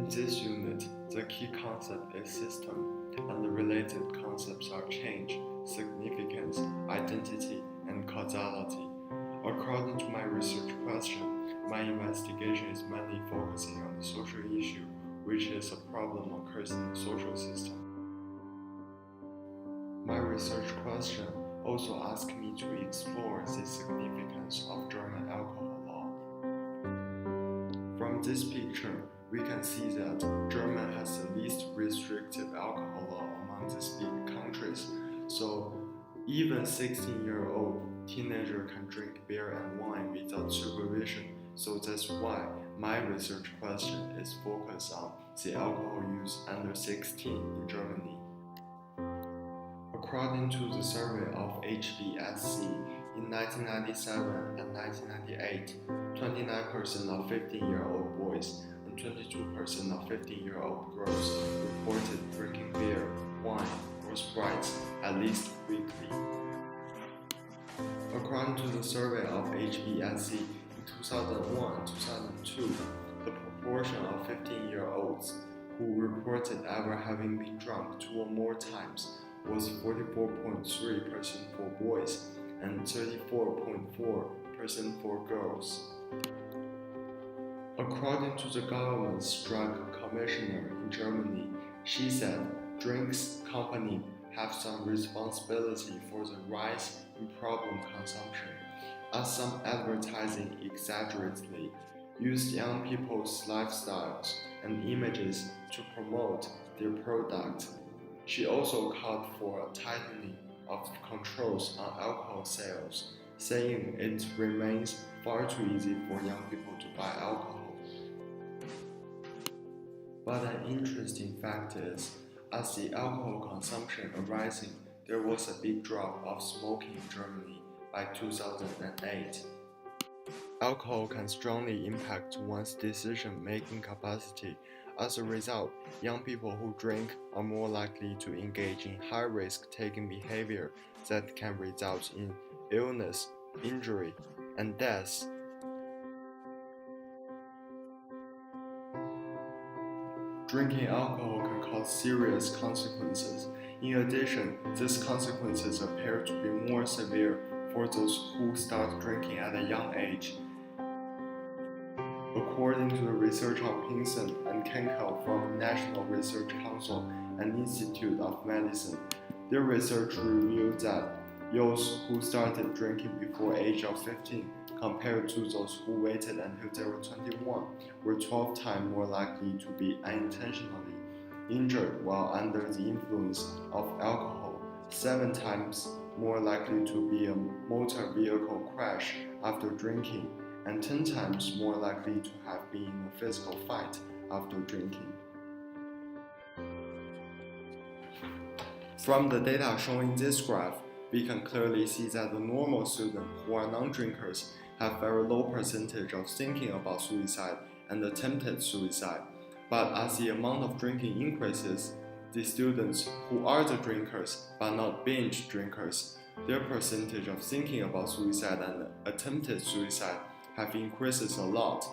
In this unit, the key concept is system, and the related concepts are change, significance, identity, and causality. According to my research question, my investigation is mainly focusing on the social issue, which is a problem occurs in the social system. My research question also asked me to explore the significance of German alcohol law. From this picture, we can see that Germany has the least restrictive alcohol law among these big countries, so even 16-year-old teenager can drink beer and wine without supervision. So that's why my research question is focused on the alcohol use under 16 in Germany. According to the survey of HBSC, in 1997 and 1998, 29% of 15-year-old boys and 22% of 15-year-old girls reported drinking beer, wine, or Sprite at least weekly. According to the survey of HBSC, in 2001-2002, the proportion of 15-year-olds who reported ever having been drunk 2 or more times was 44.3% for boys and 34.4% for girls. According to the government's drug commissioner in Germany, she said drinks companies have some responsibility for the rise in problem consumption, as some advertising exaggeratedly used young people's lifestyles and images to promote their product. She also called for a tightening of controls on alcohol sales, saying it remains far too easy for young people to buy alcohol. But an interesting fact is, as the alcohol consumption arising, there was a big drop of smoking in Germany by 2008. Alcohol can strongly impact one's decision-making capacity. As a result, young people who drink are more likely to engage in high-risk taking behavior that can result in illness, injury, and death. Drinking alcohol can cause serious consequences. In addition, these consequences appear to be more severe for those who start drinking at a young age. According to the research of Pinson and Kenkel from the National Research Council and Institute of Medicine, their research revealed that youths who started drinking before age of 15 compared to those who waited until they were 21 were 12 times more likely to be unintentionally injured while under the influence of alcohol, 7 times more likely to be a motor vehicle crash after drinking, and 10 times more likely to have been in a physical fight after drinking. From the data shown in this graph, we can clearly see that the normal students who are non-drinkers have very low percentage of thinking about suicide and attempted suicide. But as the amount of drinking increases, the students who are the drinkers but not binge drinkers, their percentage of thinking about suicide and attempted suicide have increased a lot.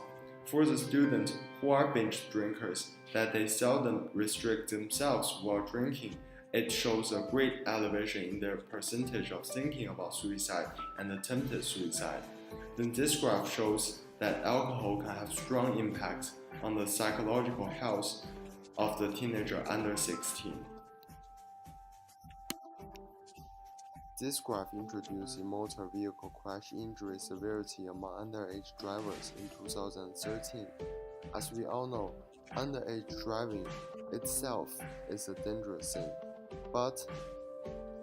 For the students who are binge drinkers, that they seldom restrict themselves while drinking, it shows a great elevation in their percentage of thinking about suicide and attempted suicide. Then this graph shows that alcohol can have strong impact on the psychological health of the teenager under 16. This graph introduced the motor vehicle crash injury severity among underage drivers in 2013. As we all know, underage driving itself is a dangerous thing. But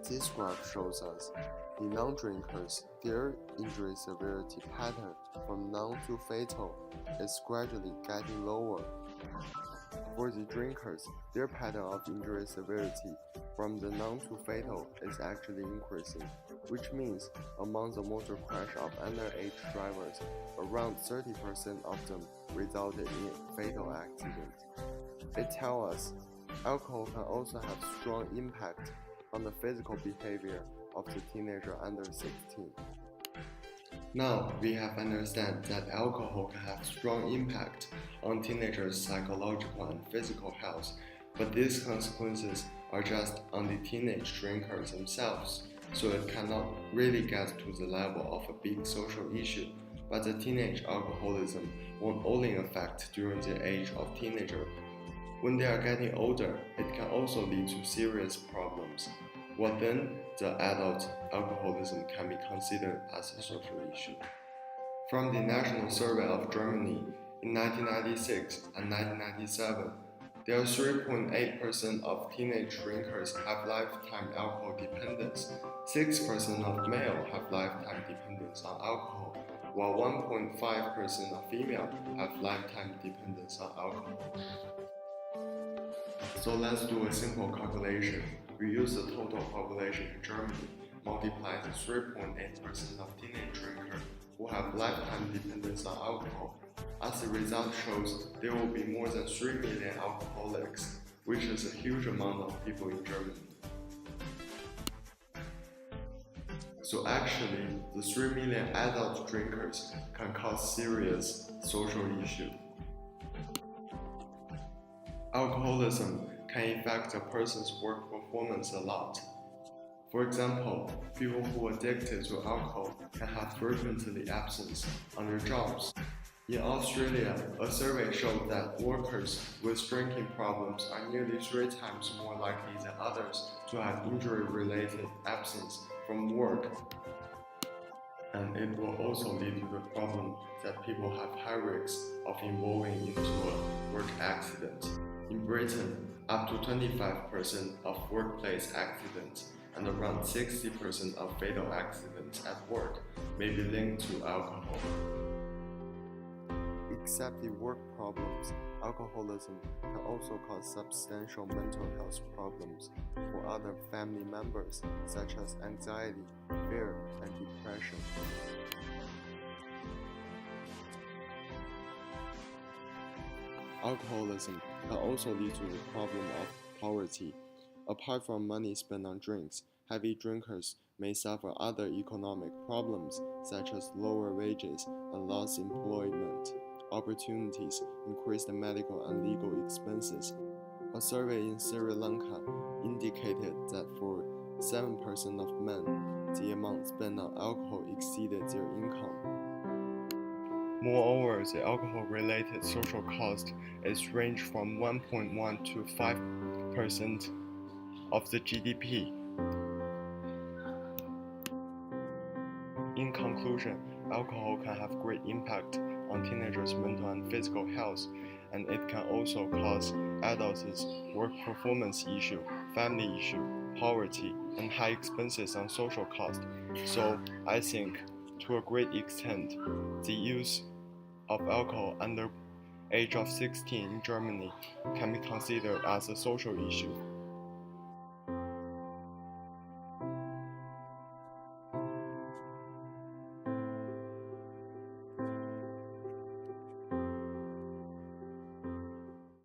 this graph shows us the non-drinkers, their injury severity pattern from non to fatal is gradually getting lower. For the drinkers, their pattern of injury severity from the non to fatal is actually increasing, which means among the motor crash of underage drivers, around 30% of them resulted in fatal accidents. It tells us alcohol can also have strong impact on the physical behavior of the teenager under 16. Now we have understand that alcohol can have strong impact on teenagers' psychological and physical health, but these consequences are just on the teenage drinkers themselves, so it cannot really get to the level of a big social issue. But the teenage alcoholism won't only affect during the age of teenager. When they are getting older, it can also lead to serious problems. Well, then, the adult alcoholism can be considered as a social issue. From the National Survey of Germany in 1996 and 1997, there are 3.8% of teenage drinkers have lifetime alcohol dependence, 6% of male have lifetime dependence on alcohol, while 1.5% of female have lifetime dependence on alcohol. So let's do a simple calculation. We use the total population in Germany, multiply the 3.8% of teenage drinkers who have lifetime dependence on alcohol. As the result shows, there will be more than 3 million alcoholics, which is a huge amount of people in Germany. So actually, the 3 million adult drinkers can cause serious social issues. Alcoholism can affect a person's work performance a lot. For example, people who are addicted to alcohol can have frequently absence on their jobs. In Australia, a survey showed that workers with drinking problems are nearly 3 times more likely than others to have injury-related absence from work. And it will also lead to the problem that people have high risks of involving into a work accident. In Britain, up to 25% of workplace accidents and around 60% of fatal accidents at work may be linked to alcohol. Except the work problems, alcoholism can also cause substantial mental health problems for other family members, such as anxiety, fear, and depression. Alcoholism can also lead to the problem of poverty. Apart from money spent on drinks, heavy drinkers may suffer other economic problems such as lower wages and lost employment opportunities, increased medical and legal expenses. A survey in Sri Lanka indicated that for 7% of men, the amount spent on alcohol exceeded their income. Moreover, the alcohol-related social cost is ranged from 1.1 to 5% of the GDP. In conclusion, alcohol can have great impact on teenagers' mental and physical health, and it can also cause adults' work performance issue, family issue, poverty, and high expenses on social cost. So I think, to a great extent, the use of alcohol under age of 16 in Germany can be considered as a social issue.